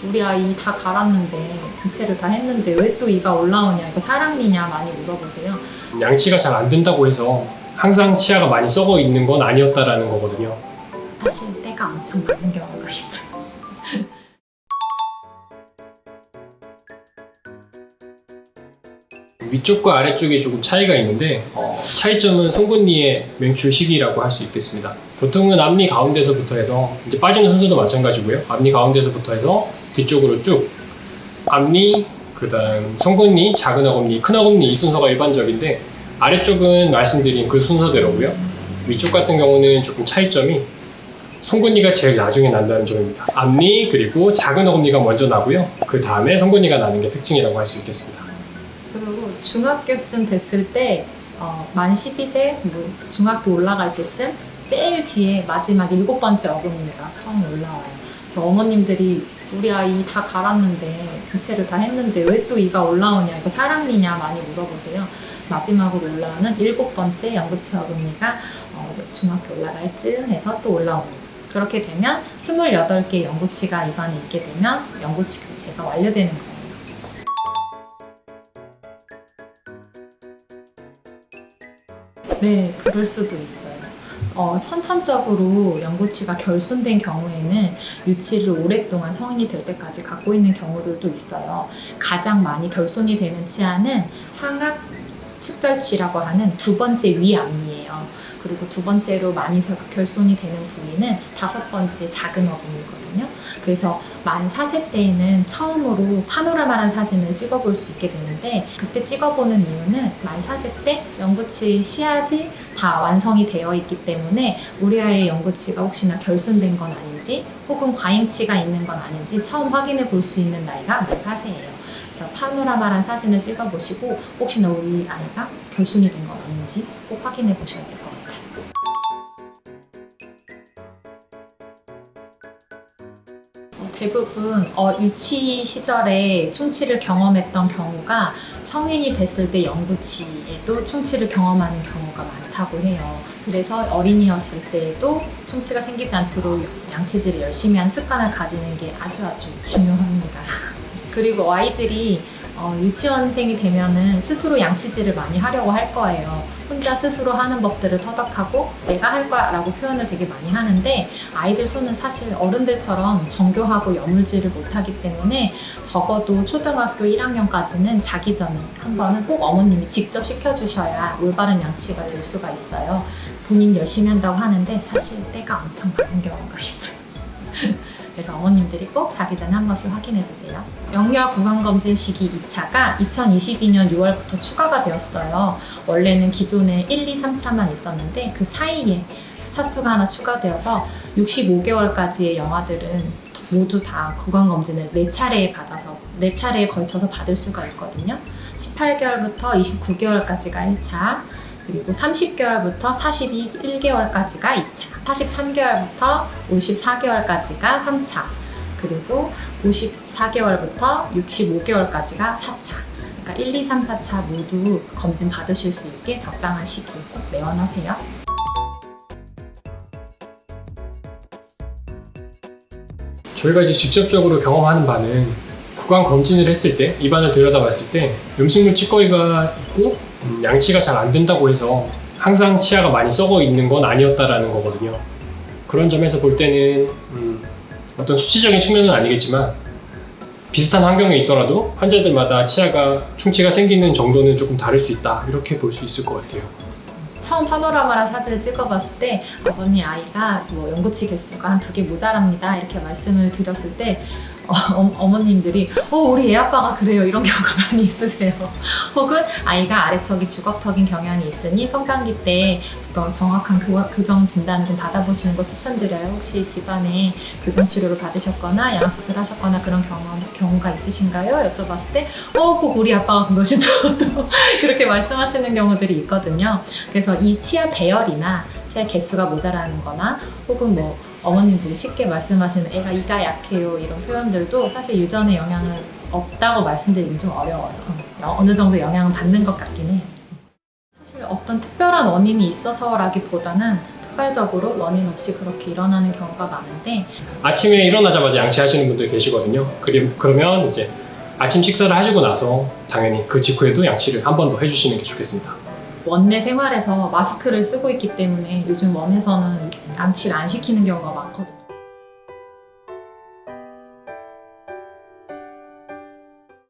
우리 아이 다 갈았는데 교체를 다 했는데 왜 또 이가 올라오냐, 이거 사랑니냐 많이 물어보세요. 양치가 잘 안 된다고 해서 항상 치아가 많이 썩어 있는 건 아니었다라는 거거든요. 사실 때가 엄청 많은 경우가 있어요. 위쪽과 아래쪽에 조금 차이가 있는데 차이점은 송곳니의 맹출 시기라고 할 수 있겠습니다. 보통은 앞니 가운데서부터 해서 이제 빠지는 순서도 마찬가지고요. 앞니 가운데서부터 해서 뒤쪽으로 쭉 앞니, 그 다음 송곳니, 작은 어금니, 큰 어금니 이 순서가 일반적인데 아래쪽은 말씀드린 그 순서대로고요. 위쪽 같은 경우는 조금 차이점이 송곳니가 제일 나중에 난다는 점입니다. 앞니 그리고 작은 어금니가 먼저 나고요. 그 다음에 송곳니가 나는 게 특징이라고 할 수 있겠습니다. 그리고 중학교쯤 됐을 때 만 12세, 중학교 올라갈 때쯤 제일 뒤에 마지막 7번째 어금니가 처음 올라와요. 그래서 어머님들이 우리 아이 다 갈았는데 교체를 다 했는데 왜 또 이가 올라오냐, 이거 사랑니냐 많이 물어보세요. 마지막으로 올라오는 7번째 영구치 어금니가 중학교 올라갈 쯤 해서 또 올라옵니다. 그렇게 되면 28개의 영구치가 입안에 있게 되면 영구치 교체가 완료되는 거예요. 네, 그럴 수도 있어요. 선천적으로 영구치가 결손된 경우에는 유치를 오랫동안 성인이 될 때까지 갖고 있는 경우들도 있어요. 가장 많이 결손이 되는 치아는 상악 측절치라고 하는 두 번째 위앞니예요. 그리고 두 번째로 많이 결손이 되는 부위는 5번째 작은 어금니거든요. 그래서 만 4세 때에는 처음으로 파노라마란 사진을 찍어볼 수 있게 되는데, 그때 찍어보는 이유는 만 4세 때 영구치 씨앗이 다 완성이 되어 있기 때문에 우리 아이의 영구치가 혹시나 결손된 건 아닌지 혹은 과잉치가 있는 건 아닌지 처음 확인해 볼 수 있는 나이가 만 4세예요. 그래서 파노라마란 사진을 찍어보시고 혹시나 우리 아이가 결손이 된 건 아닌지 꼭 확인해 보셔야 될 것 같아요. 대부분 유치 시절에 충치를 경험했던 경우가 성인이 됐을 때 영구치에도 충치를 경험하는 경우가 많다고 해요. 그래서 어린이였을 때에도 충치가 생기지 않도록 양치질을 열심히 하는 습관을 가지는 게 아주 중요합니다. 그리고 아이들이 유치원생이 되면은 스스로 양치질을 많이 하려고 할 거예요. 혼자 스스로 하는 법들을 터득하고 내가 할 거야 라고 표현을 되게 많이 하는데, 아이들 손은 사실 어른들처럼 정교하고 여물질을 못하기 때문에 적어도 초등학교 1학년까지는 자기 전에 한 번은 꼭 어머님이 직접 시켜주셔야 올바른 양치가 될 수가 있어요. 본인 열심히 한다고 하는데 사실 때가 엄청 많은 경우가 있어요. 그래서 어머님들이 꼭 자기 전에 한 번씩 확인해 주세요. 영유아 구강검진 시기 2차가 2022년 6월부터 추가가 되었어요. 원래는 기존에 1, 2, 3차만 있었는데 그 사이에 차수가 하나 추가되어서 65개월까지의 영아들은 모두 다 구강검진을 4차례에 받아서 4차례에 걸쳐서 받을 수가 있거든요. 18개월부터 29개월까지가 1차, 그리고 30개월부터 41개월까지가 2차, 43개월부터 54개월까지가 3차, 그리고 54개월부터 65개월까지가 4차. 그러니까 1, 2, 3, 4차 모두 검진 받으실 수 있게 적당한 시기 꼭 내원하세요. 저희가 이제 직접적으로 경험하는 바는 구강 검진을 했을 때, 입안을 들여다봤을 때 음식물 찌꺼기가 있고 양치가 잘 안 된다고 해서 항상 치아가 많이 썩어 있는 건 아니었다라는 거거든요. 그런 점에서 볼 때는 어떤 수치적인 측면은 아니겠지만 비슷한 환경에 있더라도 환자들마다 치아가 충치가 생기는 정도는 조금 다를 수 있다, 이렇게 볼 수 있을 것 같아요. 처음 파노라마란 사진을 찍어봤을 때 아버님 아이가 영구치 개수가 한 2개 모자랍니다 이렇게 말씀을 드렸을 때 어머님들이 우리 애 아빠가 그래요 이런 경우가 많이 있으세요. 혹은 아이가 아래턱이 주걱턱인 경향이 있으니 성장기 때 정확한 교정 진단을 좀 받아보시는 거 추천드려요. 혹시 집안에 교정 치료를 받으셨거나 양수술 하셨거나 그런 경우가 있으신가요? 여쭤봤을 때 꼭 우리 아빠가 그러시더라고요. 그렇게 말씀하시는 경우들이 있거든요. 그래서 이 치아 배열이나 치아 개수가 모자라는 거나 혹은 어머님들이 쉽게 말씀하시는 애가 이가 약해요 이런 표현들도 사실 유전의 영향은 없다고 말씀드리기 좀 어려워요. 어느 정도 영향은 받는 것 같긴 해요. 사실 어떤 특별한 원인이 있어서라기보다는 폭발적으로 원인 없이 그렇게 일어나는 경우가 많은데 아침에 일어나자마자 양치하시는 분들 계시거든요. 그러면 이제 아침 식사를 하시고 나서 당연히 그 직후에도 양치를 한 번 더 해주시는 게 좋겠습니다. 원내 생활에서 마스크를 쓰고 있기 때문에 요즘 원에서는 양치를 안 시키는 경우가 많거든요.